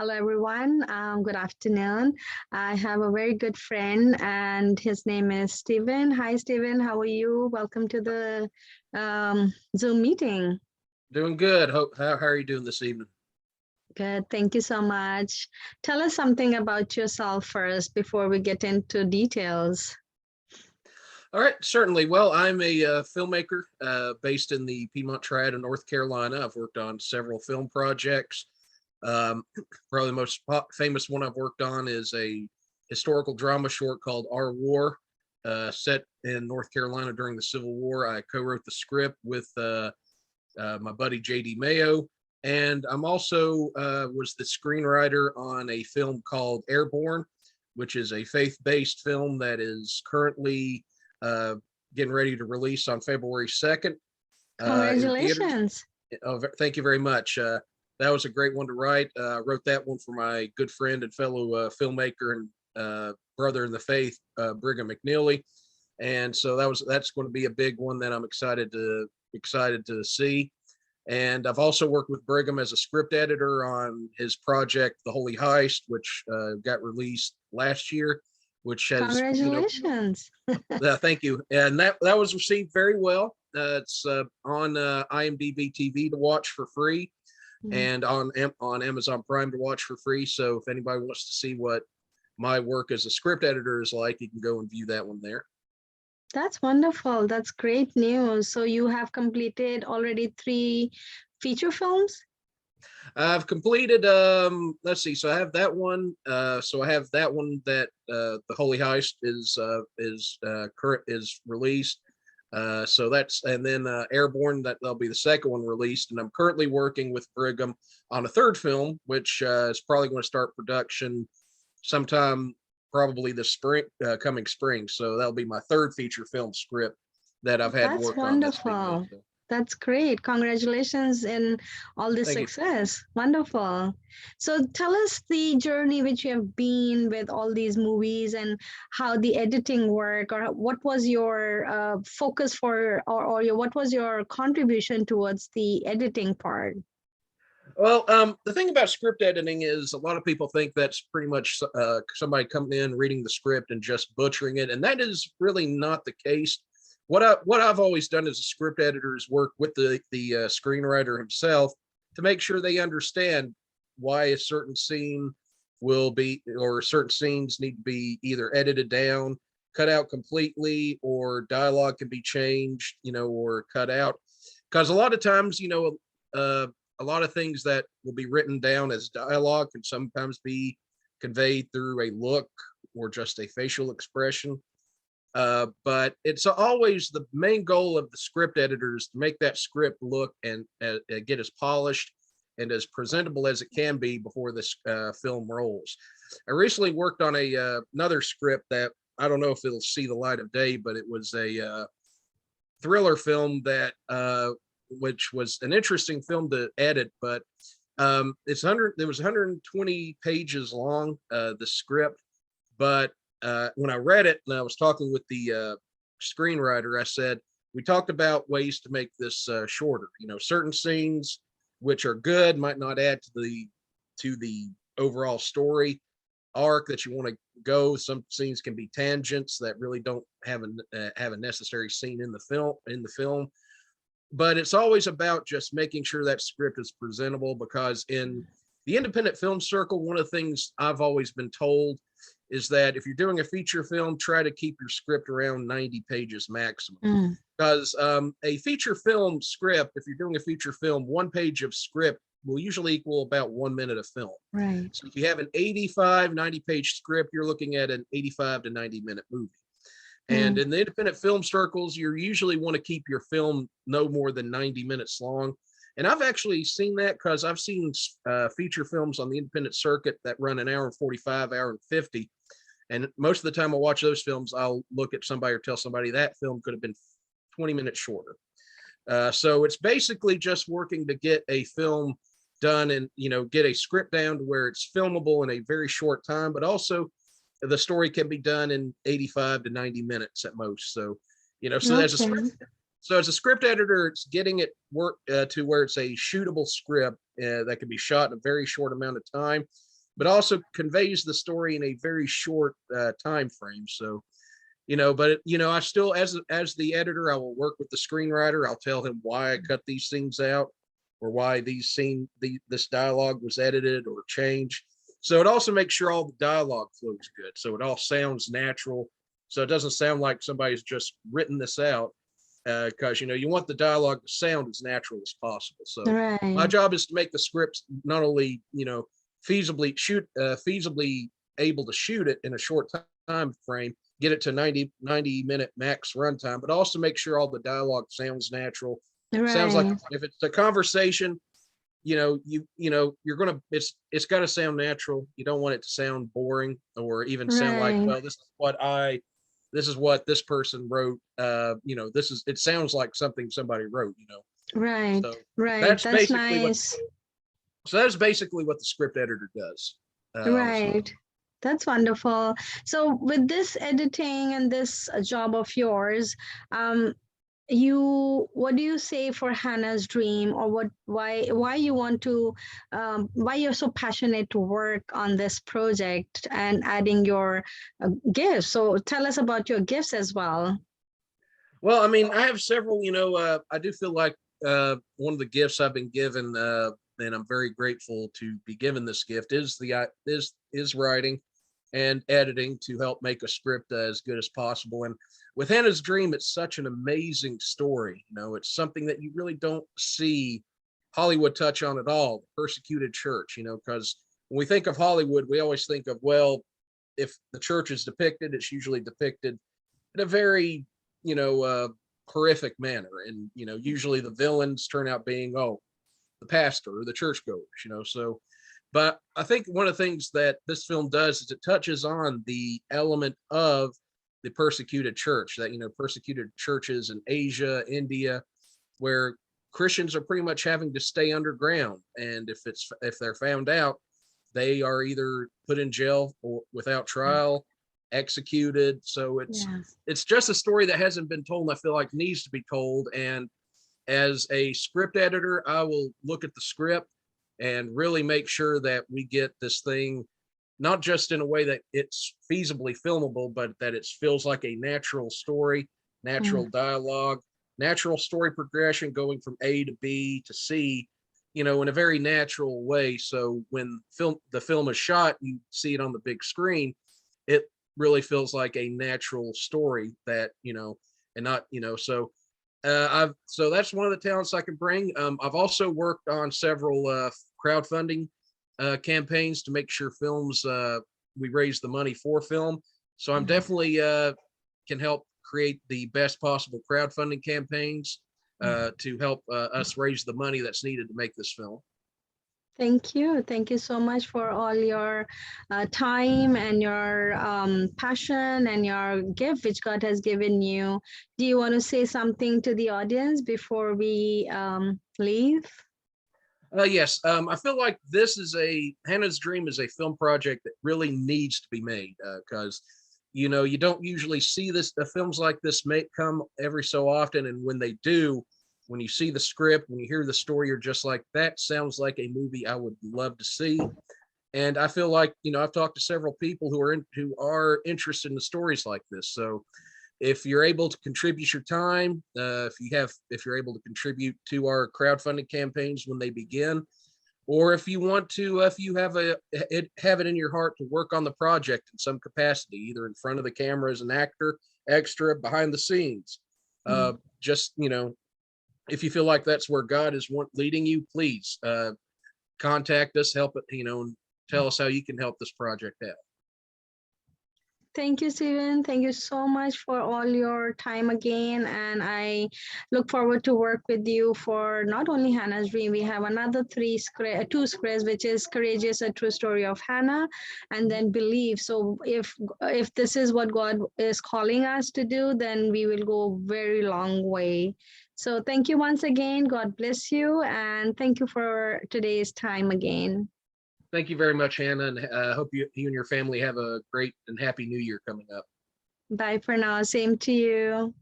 Hello, everyone. Good afternoon. I have a very good friend, and his name is Steven. Hi, Steven. How are you? Welcome to the Zoom meeting. Doing good. How are you doing this evening? Good. Thank you so much. Tell us something about yourself first before we get into details. All right, certainly. Well, I'm a filmmaker based in the Piedmont Triad of North Carolina. I've worked on several film projects. Um, Probably the most famous one I've worked on is a historical drama short called Our War, set in North Carolina during the Civil War. I co-wrote the script with my buddy JD Mayo, and I'm also was the screenwriter on a film called Airborne, which is a faith-based film that is currently uh, getting ready to release on February 2nd in theaters. Congratulations. Oh, thank you very much. That was a great one to write. I wrote that one for my good friend and fellow filmmaker and brother in the faith, Brigham McNeely, and so that's going to be a big one that I'm excited to see. And I've also worked with Brigham as a script editor on his project, The Holy Heist, which got released last year, which has, Congratulations. thank you. And that was received very well. It's on IMDb TV to watch for free and on Amazon Prime to watch for free. So if anybody wants to see what my work as a script editor is like, you can go and view that one there. That's wonderful. That's great news. So you have completed already 3 feature films? I've completed let's see, so I have that one. So I have that one that The Holy Heist is released. So that's, and then Airborne, that'll be the second one released. And I'm currently working with Brigham on a third film, which is probably going to start production sometime probably the spring, coming spring. So that'll be my third feature film script that I've had That's work on that's being made. wonderful. That's great. Congratulations in all this Thank you. success. Wonderful. So tell us the journey which you have been with all these movies and how the editing work, or what was your focus for, or what was your contribution towards the editing part? Well, the thing about script editing is a lot of people think that's pretty much somebody coming in, reading the script and just butchering it, and that is really not the case. What I've always done as a script editor is work with the screenwriter himself to make sure they understand why a certain scene will be, or certain scenes need to be either edited down, cut out completely, or dialogue can be changed, or cut out. Because a lot of times, a lot of things that will be written down as dialogue can sometimes be conveyed through a look or just a facial expression. But it's always the main goal of the script editors to make that script look and get as polished and as presentable as it can be before this film rolls. I recently worked on another script that I don't know if it'll see the light of day, but it was a thriller film that which was an interesting film to edit, but there was 120 pages long, the script, but when I read it and I was talking with the screenwriter, I said, we talked about ways to make this shorter. Certain scenes which are good might not add to the overall story arc that you want to go. Some scenes can be tangents that really don't have a necessary scene in the film. But it's always about just making sure that script is presentable, because in the independent film circle, one of the things I've always been told is that if you're doing a feature film, try to keep your script around 90 pages maximum. Because a feature film script, if you're doing a feature film, 1 page of script will usually equal about 1 minute of film. Right. So if you have an 85, 90 page script, you're looking at an 85 to 90 minute movie. And in the independent film circles, you usually want to keep your film no more than 90 minutes long. And I've actually seen that, because I've seen feature films on the independent circuit that run an hour and 45, hour and 50. And most of the time I watch those films, I'll look at somebody or tell somebody that film could have been 20 minutes shorter. So it's basically just working to get a film done and, get a script down to where it's filmable in a very short time, but also the story can be done in 85 to 90 minutes at most. So, as a script editor, it's getting it work to where it's a shootable script that can be shot in a very short amount of time. but also conveys the story in a very short time frame. So, but I still, as the editor, I will work with the screenwriter. I'll tell him why I cut these things out, or why this dialogue was edited or changed. So it also makes sure all the dialogue flows good. So it all sounds natural. So it doesn't sound like somebody's just written this out, because you want the dialogue to sound as natural as possible. So my Right. job is to make the scripts not only feasibly able to shoot it in a short time frame, get it to 90-minute max runtime, but also make sure all the dialogue sounds natural. Sounds like, Right. if it's a conversation, you're gonna it's got to sound natural. You don't want it to sound boring, or even sound like, Right. well, this is what this person wrote. It sounds like something somebody wrote. Right. So Right. that's That's basically what nice. the script editor does. So Right. That's wonderful. So with this editing and this job of yours, um, what do you say for Hannah's dream, or why you want to, why you're so passionate to work on this project and adding your gifts? So tell us about your gifts as well. well, I mean, I have several. I do feel like one of the gifts I've been given, and I'm very grateful to be given this gift, is writing and editing to help make a script as good as possible. And with Hannah's Dream, it's such an amazing story. It's something that you really don't see Hollywood touch on at all. The persecuted church. Because when we think of Hollywood, we always think of, well, if the church is depicted, it's usually depicted in a very horrific manner, and usually the villains turn out being, the pastor or the churchgoers. So, but I think one of the things that this film does is it touches on the element of the persecuted church, that persecuted churches in Asia, India, where Christians are pretty much having to stay underground, and if they're found out, they are either put in jail or without trial, executed. So Yeah. it's just a story that hasn't been told, and I feel like needs to be told. And as a script editor, I will look at the script and really make sure that we get this thing not just in a way that it's feasibly filmable, but that it feels like a natural story, natural Mm. dialogue, natural story progression, going from A to B to C, in a very natural way. So when the film is shot, you see it on the big screen, it really feels like a natural story that, and not, so that's one of the talents I can bring. I've also worked on several crowdfunding campaigns to make sure we raise the money for film. So I'm definitely can help create the best possible crowdfunding campaigns to help us raise the money that's needed to make this film. Thank you. Thank you so much for all your time and your passion and your gift, which God has given you. Do you want to say something to the audience before we leave? Yes, I feel like Hannah's Dream is a film project that really needs to be made, because you don't usually see films like this come every so often, and when they do, when you see the script, when you hear the story, you're just like, that sounds like a movie I would love to see. And I feel like I've talked to several people who are interested in the stories like this. So if you're able to contribute your time, if you're able to contribute to our crowdfunding campaigns when they begin, or if you want to, if you have have it in your heart to work on the project in some capacity, either in front of the camera as an actor, extra, behind the scenes, just if you feel like that's where God is leading you, please contact us, help it, and tell us how you can help this project out. Thank you, Steven. Thank you so much for all your time again. And I look forward to work with you for not only Hannah's Dream. We have another two scripts, which is Courageous, A True Story of Hannah, and then Believe. So if this is what God is calling us to do, then we will go very long way. So thank you once again. God bless you. And thank you for today's time again. Thank you very much, Hannah, and I hope you and your family have a great and happy New Year coming up. Bye for now. Same to you.